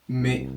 Mais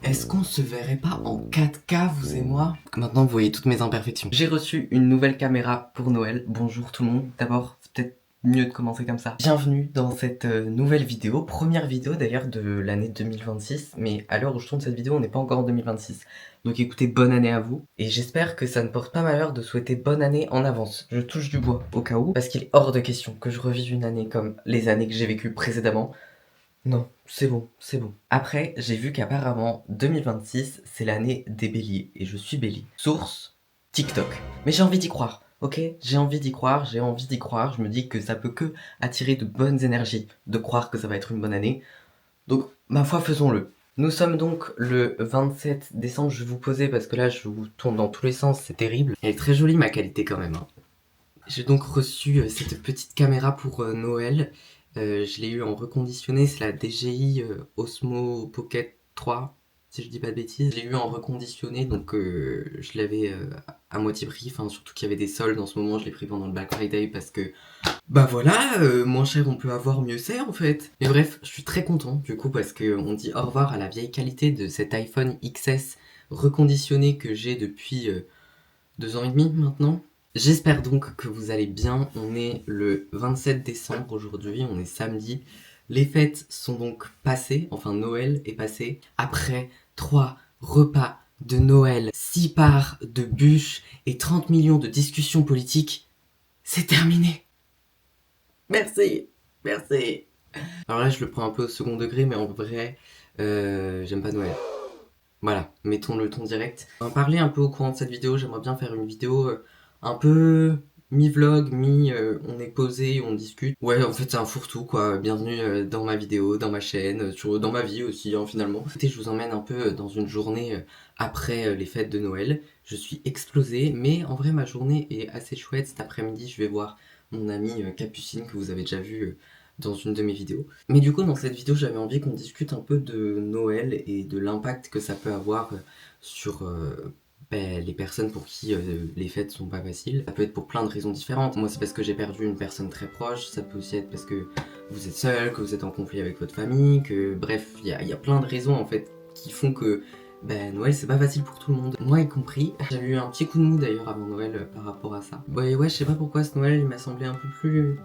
est-ce qu'on se verrait pas en 4K, vous et moi? Maintenant, vous voyez toutes mes imperfections. J'ai reçu une nouvelle caméra pour Noël. Bonjour tout le monde. D'abord, c'est peut-être mieux de commencer comme ça. Bienvenue dans cette nouvelle vidéo. Première vidéo d'ailleurs de l'année 2026. Mais à l'heure où je tourne cette vidéo, on n'est pas encore en 2026. Donc écoutez, bonne année à vous. Et j'espère que ça ne porte pas malheur de souhaiter bonne année en avance. Je touche du bois au cas où. Parce qu'il est hors de question que je revive une année comme les années que j'ai vécues précédemment. Non, c'est bon, c'est bon. Après, j'ai vu qu'apparemment, 2026, c'est l'année des béliers, et je suis bélier. Source, TikTok. Mais j'ai envie d'y croire, ok? J'ai envie d'y croire, j'ai envie d'y croire, je me dis que ça peut que attirer de bonnes énergies, de croire que ça va être une bonne année. Donc, ma foi, faisons-le. Nous sommes donc le 27 décembre, je vais vous poser parce que là, je vous tourne dans tous les sens, c'est terrible. Elle est très jolie ma qualité quand même, hein. J'ai donc reçu cette petite caméra pour Noël. Je l'ai eu en reconditionné, c'est la DJI Osmo Pocket 3, si je dis pas de bêtises. Je l'ai eu en reconditionné, donc je l'avais à moitié prix, enfin surtout qu'il y avait des soldes en ce moment, je l'ai pris pendant le Black Friday parce que bah voilà, moins cher on peut avoir, mieux c'est en fait. Mais bref, je suis très content du coup parce qu'on dit au revoir à la vieille qualité de cet iPhone XS reconditionné que j'ai depuis 2 ans et demi maintenant. J'espère donc que vous allez bien. On est le 27 décembre aujourd'hui, on est samedi. Les fêtes sont donc passées, enfin Noël est passé. Après 3 repas de Noël, 6 parts de bûches et 30 millions de discussions politiques, c'est terminé. Merci, merci. Alors là je le prends un peu au second degré, mais en vrai, j'aime pas Noël. Voilà, mettons le ton direct. On va parler un peu au courant de cette vidéo, j'aimerais bien faire une vidéo un peu mi-vlog, on est posé, on discute. Ouais, en fait c'est un fourre-tout quoi, bienvenue dans ma vidéo, dans ma chaîne, dans ma vie aussi hein, finalement. Écoutez, je vous emmène un peu dans une journée après les fêtes de Noël. Je suis explosé, mais en vrai ma journée est assez chouette. Cet après-midi je vais voir mon amie Capucine que vous avez déjà vu dans une de mes vidéos. Mais du coup, dans cette vidéo, j'avais envie qu'on discute un peu de Noël et de l'impact que ça peut avoir sur les personnes pour qui les fêtes sont pas faciles. Ça peut être pour plein de raisons différentes. Moi, c'est parce que j'ai perdu une personne très proche. Ça peut aussi être parce que vous êtes seul, que vous êtes en conflit avec votre famille, que bref, il y a plein de raisons en fait qui font que Noël c'est pas facile pour tout le monde, moi y compris. J'avais eu un petit coup de mou d'ailleurs avant Noël par rapport à ça. Ouais, je sais pas pourquoi ce Noël il m'a semblé un peu plus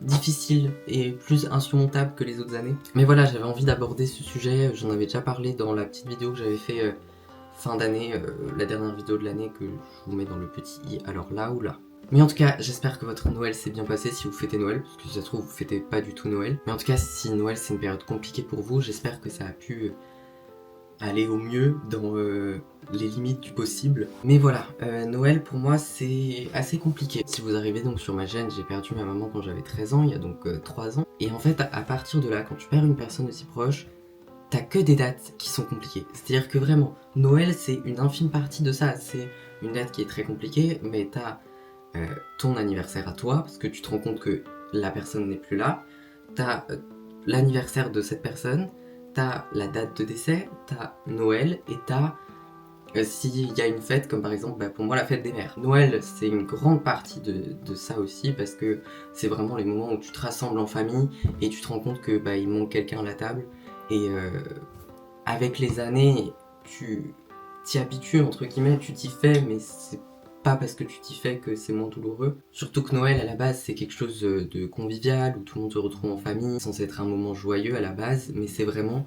difficile et plus insurmontable que les autres années. Mais voilà, j'avais envie d'aborder ce sujet, j'en avais déjà parlé dans la petite vidéo que j'avais fait fin d'année, la dernière vidéo de l'année que je vous mets dans le petit i, alors là ou là. Mais en tout cas, j'espère que votre Noël s'est bien passé si vous fêtez Noël, parce que si ça se trouve, vous fêtez pas du tout Noël. Mais en tout cas, si Noël c'est une période compliquée pour vous, j'espère que ça a pu aller au mieux dans les limites du possible. Mais voilà, Noël pour moi c'est assez compliqué. Si vous arrivez donc sur ma chaîne, j'ai perdu ma maman quand j'avais 13 ans, il y a donc 3 ans. Et en fait, à partir de là, quand tu perds une personne aussi proche, t'as que des dates qui sont compliquées. C'est-à-dire que vraiment, Noël c'est une infime partie de ça. C'est une date qui est très compliquée, mais t'as ton anniversaire à toi, parce que tu te rends compte que la personne n'est plus là. T'as l'anniversaire de cette personne, t'as la date de décès, t'as Noël, et t'as s'il y a une fête, comme par exemple pour moi la fête des mères. Noël c'est une grande partie de ça aussi, parce que c'est vraiment les moments où tu te rassembles en famille, et tu te rends compte que il manque quelqu'un à la table, et avec les années, tu t'y habitues, entre guillemets, tu t'y fais, mais c'est pas parce que tu t'y fais que c'est moins douloureux. Surtout que Noël, à la base, c'est quelque chose de convivial, où tout le monde se retrouve en famille, c'est censé être un moment joyeux à la base, mais c'est vraiment...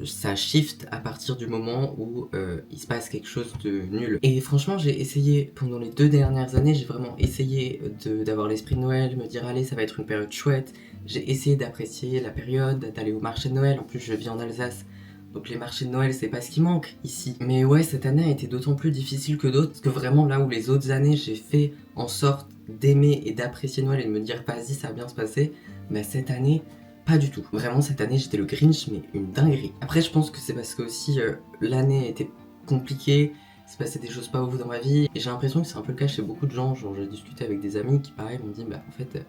ça shift à partir du moment où il se passe quelque chose de nul. Et franchement, j'ai essayé, pendant les 2 dernières années, j'ai vraiment essayé d'avoir l'esprit de Noël, de me dire allez, ça va être une période chouette. J'ai essayé d'apprécier la période, d'aller au marché de Noël. En plus, je vis en Alsace, donc les marchés de Noël, c'est pas ce qui manque ici. Mais ouais, cette année a été d'autant plus difficile que d'autres, parce que vraiment là où les autres années, j'ai fait en sorte d'aimer et d'apprécier Noël et de me dire vas-y, ça va bien se passer, cette année, pas du tout. Vraiment, cette année, j'étais le Grinch, mais une dinguerie. Après, je pense que c'est parce que aussi l'année était compliquée, il se passait des choses pas ouf dans ma vie, et j'ai l'impression que c'est un peu le cas chez beaucoup de gens. Genre, j'ai discuté avec des amis qui, pareil, m'ont dit en fait,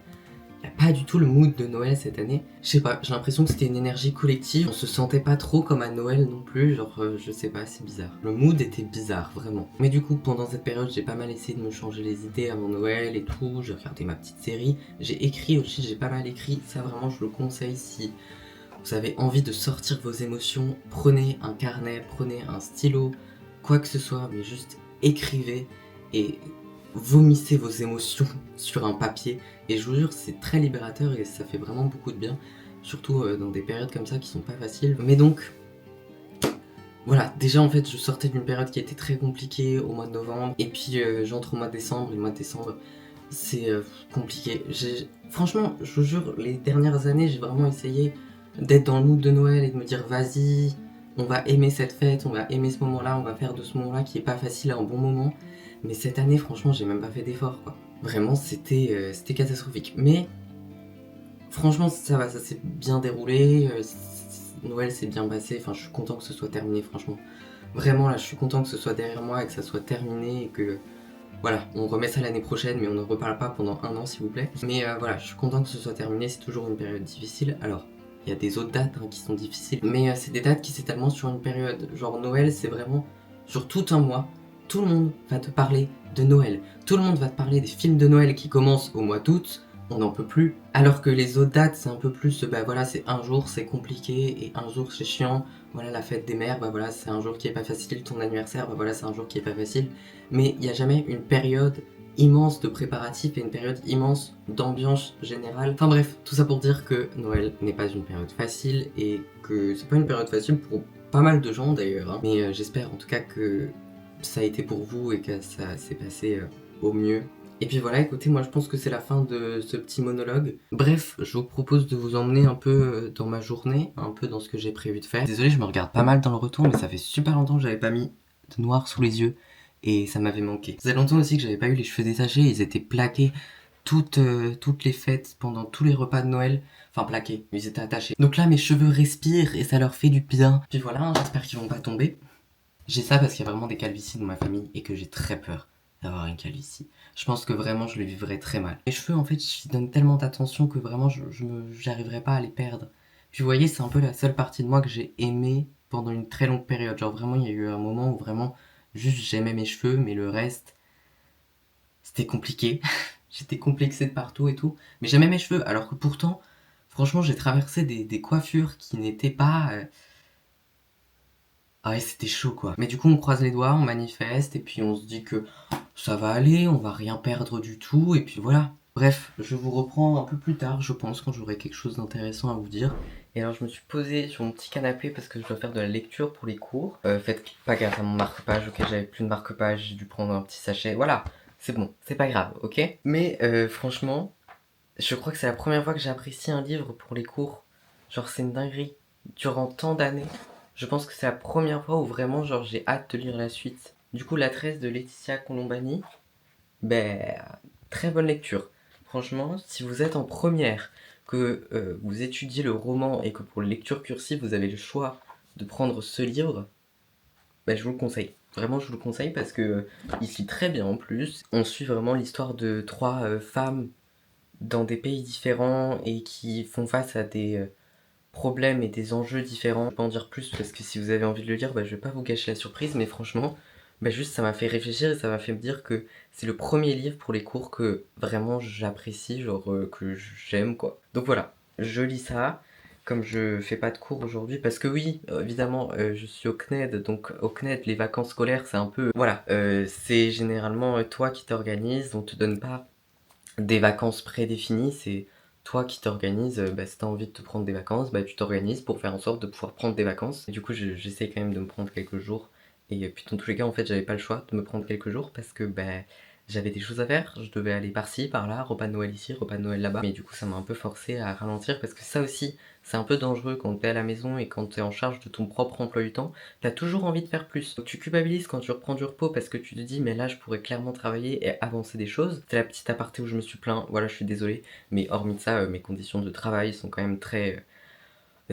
y a pas du tout le mood de Noël cette année. Je sais pas, j'ai l'impression que c'était une énergie collective. On se sentait pas trop comme à Noël non plus, genre je sais pas, c'est bizarre. Le mood était bizarre, vraiment. Mais du coup, pendant cette période, j'ai pas mal essayé de me changer les idées avant Noël et tout. J'ai regardé ma petite série. J'ai écrit aussi, j'ai pas mal écrit. Ça vraiment, je le conseille si vous avez envie de sortir vos émotions, prenez un carnet, prenez un stylo, quoi que ce soit, mais juste écrivez et vomissez vos émotions sur un papier. Et je vous jure, c'est très libérateur et ça fait vraiment beaucoup de bien, surtout dans des périodes comme ça qui sont pas faciles. Mais donc, voilà, déjà en fait je sortais d'une période qui était très compliquée au mois de novembre, et puis j'entre au mois de décembre, et le mois de décembre c'est compliqué. Franchement, je vous jure, les dernières années j'ai vraiment essayé d'être dans le mood de Noël et de me dire vas-y, on va aimer cette fête, on va aimer ce moment-là, on va faire de ce moment-là qui est pas facile un bon moment. Mais cette année franchement j'ai même pas fait d'effort quoi. Vraiment c'était catastrophique. Mais franchement ça va, ça s'est bien déroulé, Noël s'est bien passé, enfin je suis content que ce soit terminé franchement. Vraiment là je suis content que ce soit derrière moi et que ça soit terminé et que voilà, on remet ça l'année prochaine mais on ne reparle pas pendant un an s'il vous plaît. Mais voilà, je suis content que ce soit terminé, c'est toujours une période difficile. Alors, il y a des autres dates qui sont difficiles, mais c'est des dates qui s'étalent sur une période. Genre Noël c'est vraiment sur tout un mois, tout le monde va te parler de Noël. Tout le monde va te parler des films de Noël qui commencent au mois d'août, on n'en peut plus. Alors que les autres dates, c'est un peu plus, bah voilà, c'est un jour, c'est compliqué, et un jour, c'est chiant. Voilà, la fête des mères, bah voilà, c'est un jour qui est pas facile. Ton anniversaire, bah voilà, c'est un jour qui est pas facile. Mais il n'y a jamais une période immense de préparatifs et une période immense d'ambiance générale. Enfin bref, tout ça pour dire que Noël n'est pas une période facile, et que c'est pas une période facile pour pas mal de gens d'ailleurs. Hein. Mais j'espère en tout cas que ça a été pour vous et que ça s'est passé au mieux. Et puis voilà, écoutez, moi je pense que c'est la fin de ce petit monologue. Bref, je vous propose de vous emmener un peu dans ma journée, un peu dans ce que j'ai prévu de faire. Désolé, je me regarde pas mal dans le retour, mais ça fait super longtemps que j'avais pas mis de noir sous les yeux et ça m'avait manqué. Ça faisait longtemps aussi que j'avais pas eu les cheveux détachés, ils étaient plaqués toutes les fêtes, pendant tous les repas de Noël. Enfin plaqués, ils étaient attachés. Donc là, mes cheveux respirent et ça leur fait du bien. Puis voilà, hein, j'espère qu'ils vont pas tomber. J'ai ça parce qu'il y a vraiment des calvities dans ma famille et que j'ai très peur d'avoir une calvitie. Je pense que vraiment je le vivrais très mal. Les cheveux en fait j'y donne tellement d'attention que vraiment j'arriverais pas à les perdre. Puis vous voyez c'est un peu la seule partie de moi que j'ai aimée pendant une très longue période. Genre vraiment il y a eu un moment où vraiment juste j'aimais mes cheveux mais le reste c'était compliqué. J'étais complexée de partout et tout. Mais j'aimais mes cheveux alors que pourtant franchement j'ai traversé des coiffures qui n'étaient pas... Ah ouais, c'était chaud quoi. Mais du coup, on croise les doigts, on manifeste, et puis on se dit que ça va aller, on va rien perdre du tout, et puis voilà. Bref, je vous reprends un peu plus tard, je pense, quand j'aurai quelque chose d'intéressant à vous dire. Et alors, je me suis posée sur mon petit canapé parce que je dois faire de la lecture pour les cours. Faites pas gaffe à mon marque-page, ok, j'avais plus de marque-page, j'ai dû prendre un petit sachet. Voilà, c'est bon, c'est pas grave, ok. Mais franchement, je crois que c'est la première fois que j'apprécie un livre pour les cours. Genre, c'est une dinguerie. Durant tant d'années, je pense que c'est la première fois où vraiment, genre, j'ai hâte de lire la suite. Du coup, La Tresse de Laetitia Colombani, ben, très bonne lecture. Franchement, si vous êtes en première, que vous étudiez le roman et que pour la lecture cursive, vous avez le choix de prendre ce livre, ben, je vous le conseille. Vraiment, je vous le conseille parce que il se lit très bien en plus. On suit vraiment l'histoire de trois femmes dans des pays différents et qui font face à des problèmes et des enjeux différents. Je vais pas en dire plus parce que si vous avez envie de le lire, bah, je vais pas vous gâcher la surprise, mais franchement, bah, juste ça m'a fait réfléchir et ça m'a fait me dire que c'est le premier livre pour les cours que vraiment j'apprécie, genre que j'aime quoi. Donc voilà, je lis ça. Comme je fais pas de cours aujourd'hui, parce que oui, évidemment, je suis au CNED, donc au CNED, les vacances scolaires, c'est un peu... Voilà, c'est généralement toi qui t'organises, on te donne pas des vacances prédéfinies, c'est toi qui t'organises, bah, si t'as envie de te prendre des vacances, bah, tu t'organises pour faire en sorte de pouvoir prendre des vacances. Et du coup, j'essaie quand même de me prendre quelques jours. Et puis dans tous les cas, en fait, j'avais pas le choix de me prendre quelques jours parce que bah, j'avais des choses à faire. Je devais aller par-ci, par-là, repas de Noël ici, repas de Noël là-bas. Mais du coup, ça m'a un peu forcé à ralentir parce que ça aussi, c'est un peu dangereux quand t'es à la maison et quand t'es en charge de ton propre emploi du temps. T'as toujours envie de faire plus. Donc tu culpabilises quand tu reprends du repos parce que tu te dis mais là je pourrais clairement travailler et avancer des choses. C'est la petite aparté où je me suis plaint, voilà je suis désolé. Mais hormis de ça, mes conditions de travail sont quand même très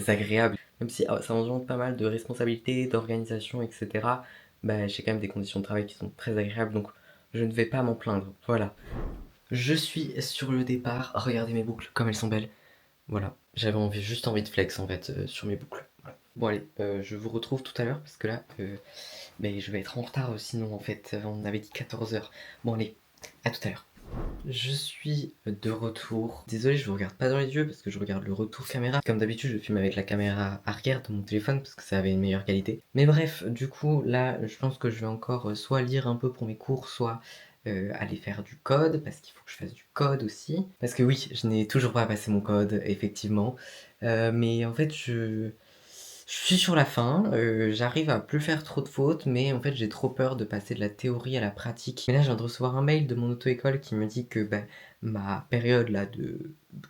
agréables. Même si ça engendre pas mal de responsabilités, d'organisation, etc. Bah j'ai quand même des conditions de travail qui sont très agréables donc je ne vais pas m'en plaindre. Voilà. Je suis sur le départ. Regardez mes boucles comme elles sont belles. Voilà, j'avais juste envie de flex en fait sur mes boucles. Voilà. Bon allez, je vous retrouve tout à l'heure parce que là, je vais être en retard sinon en fait, on avait dit 14 h. Bon allez, à tout à l'heure. Je suis de retour. Désolé, je vous regarde pas dans les yeux parce que je regarde le retour caméra. Comme d'habitude, je filme avec la caméra arrière de mon téléphone parce que ça avait une meilleure qualité. Mais bref, du coup, là, je pense que je vais encore soit lire un peu pour mes cours, soit aller faire du code parce qu'il faut que je fasse du code aussi. Parce que oui, je n'ai toujours pas passé mon code, effectivement. Mais en fait, je suis sur la fin, j'arrive à plus faire trop de fautes, mais en fait j'ai trop peur de passer de la théorie à la pratique. Mais là je viens de recevoir un mail de mon auto-école qui me dit que ma période là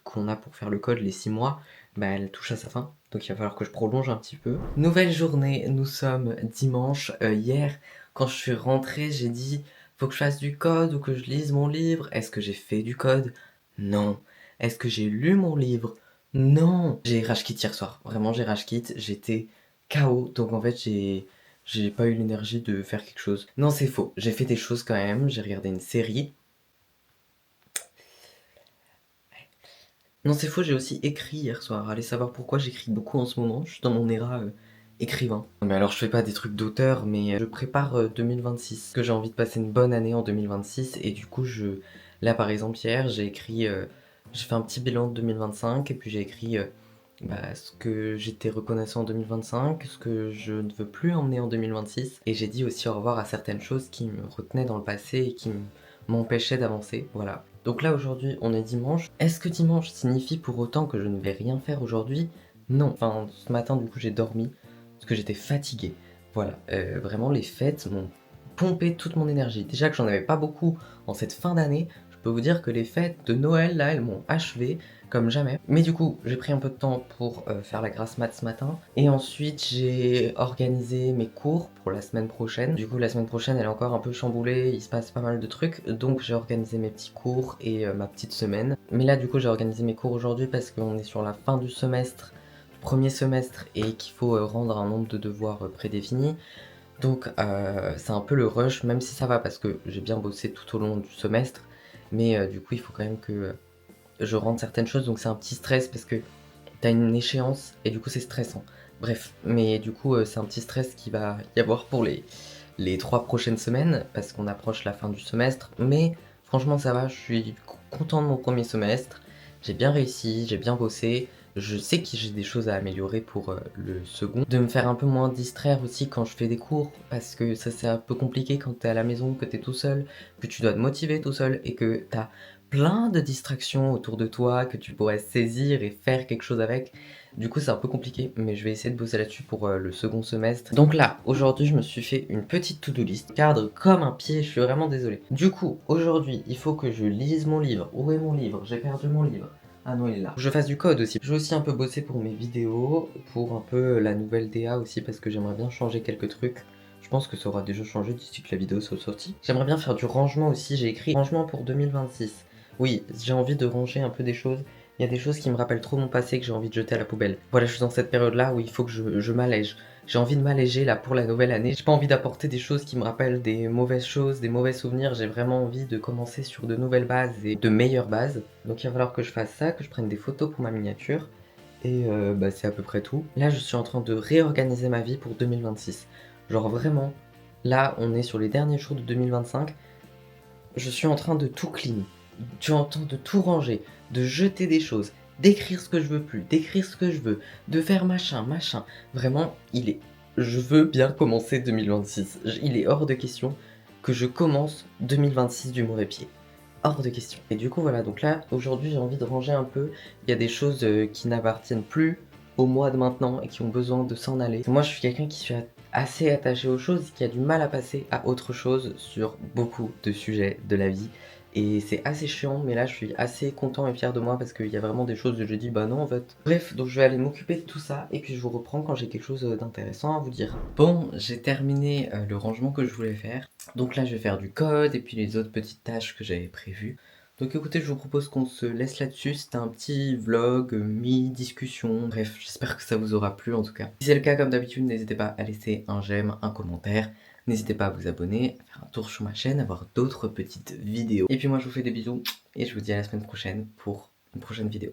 qu'on a pour faire le code, les 6 mois, elle touche à sa fin. Donc il va falloir que je prolonge un petit peu. Nouvelle journée, nous sommes dimanche. Hier, quand je suis rentrée, j'ai dit faut que je fasse du code ou que je lise mon livre. Est-ce que j'ai fait du code? Non. Est-ce que j'ai lu mon livre? Non! J'ai rage quit hier soir. Vraiment, j'ai rage quit. J'étais KO. Donc en fait, j'ai pas eu l'énergie de faire quelque chose. Non, c'est faux. J'ai fait des choses quand même. J'ai regardé une série. Non, c'est faux. J'ai aussi écrit hier soir. Allez savoir pourquoi j'écris beaucoup en ce moment. Je suis dans mon éra écrivain. Mais alors, je fais pas des trucs d'auteur, mais je prépare 2026. Parce que j'ai envie de passer une bonne année en 2026. Et du coup, là par exemple, hier, j'ai écrit. J'ai fait un petit bilan de 2025 et puis j'ai écrit ce que j'étais reconnaissant en 2025, ce que je ne veux plus emmener en 2026. Et j'ai dit aussi au revoir à certaines choses qui me retenaient dans le passé et qui m'empêchaient d'avancer. Voilà. Donc là aujourd'hui on est dimanche. Est-ce que dimanche signifie pour autant que je ne vais rien faire aujourd'hui? Non. Enfin ce matin du coup j'ai dormi parce que j'étais fatigué. Voilà. Vraiment les fêtes m'ont pompé toute mon énergie. Déjà que j'en avais pas beaucoup en cette fin d'année, je peux vous dire que les fêtes de Noël là elles m'ont achevé comme jamais. Mais du coup, j'ai pris un peu de temps pour faire la grasse mat ce matin. Et ensuite, j'ai organisé mes cours pour la semaine prochaine. Du coup, la semaine prochaine, elle est encore un peu chamboulée, il se passe pas mal de trucs. Donc, j'ai organisé mes petits cours et ma petite semaine. Mais là, du coup, j'ai organisé mes cours aujourd'hui parce qu'on est sur la fin du semestre, du premier semestre, et qu'il faut rendre un nombre de devoirs prédéfinis. Donc, c'est un peu le rush, même si ça va parce que j'ai bien bossé tout au long du semestre. Mais du coup, il faut quand même que je rende certaines choses, donc c'est un petit stress parce que t'as une échéance et du coup c'est stressant. Bref, mais du coup c'est un petit stress qui va y avoir pour les 3 prochaines semaines parce qu'on approche la fin du semestre. Mais franchement ça va, je suis content de mon premier semestre. J'ai bien réussi, j'ai bien bossé. Je sais que j'ai des choses à améliorer pour le second. De me faire un peu moins distraire aussi quand je fais des cours parce que ça c'est un peu compliqué quand t'es à la maison, que t'es tout seul, que tu dois te motiver tout seul et que t'as plein de distractions autour de toi que tu pourrais saisir et faire quelque chose avec. Du coup, c'est un peu compliqué, mais je vais essayer de bosser là-dessus pour le second semestre. Donc là, aujourd'hui, je me suis fait une petite to-do list. Cadre comme un pied, je suis vraiment désolé. Du coup, aujourd'hui, il faut que je lise mon livre. Où est mon livre? J'ai perdu mon livre. Ah non, il est là. Je fasse du code aussi. Je vais aussi un peu bosser pour mes vidéos, pour un peu la nouvelle DA aussi, parce que j'aimerais bien changer quelques trucs. Je pense que ça aura déjà changé d'ici que la vidéo soit sortie. J'aimerais bien faire du rangement aussi. J'ai écrit rangement pour 2026. Oui, j'ai envie de ranger un peu des choses. Il y a des choses qui me rappellent trop mon passé que j'ai envie de jeter à la poubelle. Voilà, je suis dans cette période-là où il faut que je m'allège. J'ai envie de m'alléger là pour la nouvelle année. J'ai pas envie d'apporter des choses qui me rappellent des mauvaises choses, des mauvais souvenirs. J'ai vraiment envie de commencer sur de nouvelles bases et de meilleures bases. Donc il va falloir que je fasse ça, que je prenne des photos pour ma miniature. Et c'est à peu près tout. Là, je suis en train de réorganiser ma vie pour 2026. Genre vraiment, là, on est sur les derniers jours de 2025. Je suis en train de tout clean. Tu entends de tout ranger, de jeter des choses, d'écrire ce que je veux plus, d'écrire ce que je veux, de faire machin. Vraiment, je veux bien commencer 2026. Il est hors de question que je commence 2026 du mauvais pied. Hors de question. Et du coup, voilà, donc là, aujourd'hui, j'ai envie de ranger un peu. Il y a des choses qui n'appartiennent plus au mois de maintenant et qui ont besoin de s'en aller. Moi, je suis quelqu'un qui suis assez attaché aux choses, qui a du mal à passer à autre chose sur beaucoup de sujets de la vie. Et c'est assez chiant, mais là je suis assez content et fier de moi parce qu'il y a vraiment des choses où je dis bah non en fait. Bref, donc je vais aller m'occuper de tout ça et puis je vous reprends quand j'ai quelque chose d'intéressant à vous dire. Bon, j'ai terminé le rangement que je voulais faire. Donc là je vais faire du code et puis les autres petites tâches que j'avais prévues. Donc écoutez, je vous propose qu'on se laisse là-dessus. C'était un petit vlog, mi-discussion. Bref, j'espère que ça vous aura plu en tout cas. Si c'est le cas, comme d'habitude, n'hésitez pas à laisser un j'aime, un commentaire. N'hésitez pas à vous abonner, à faire un tour sur ma chaîne, à voir d'autres petites vidéos. Et puis moi, je vous fais des bisous et je vous dis à la semaine prochaine pour une prochaine vidéo.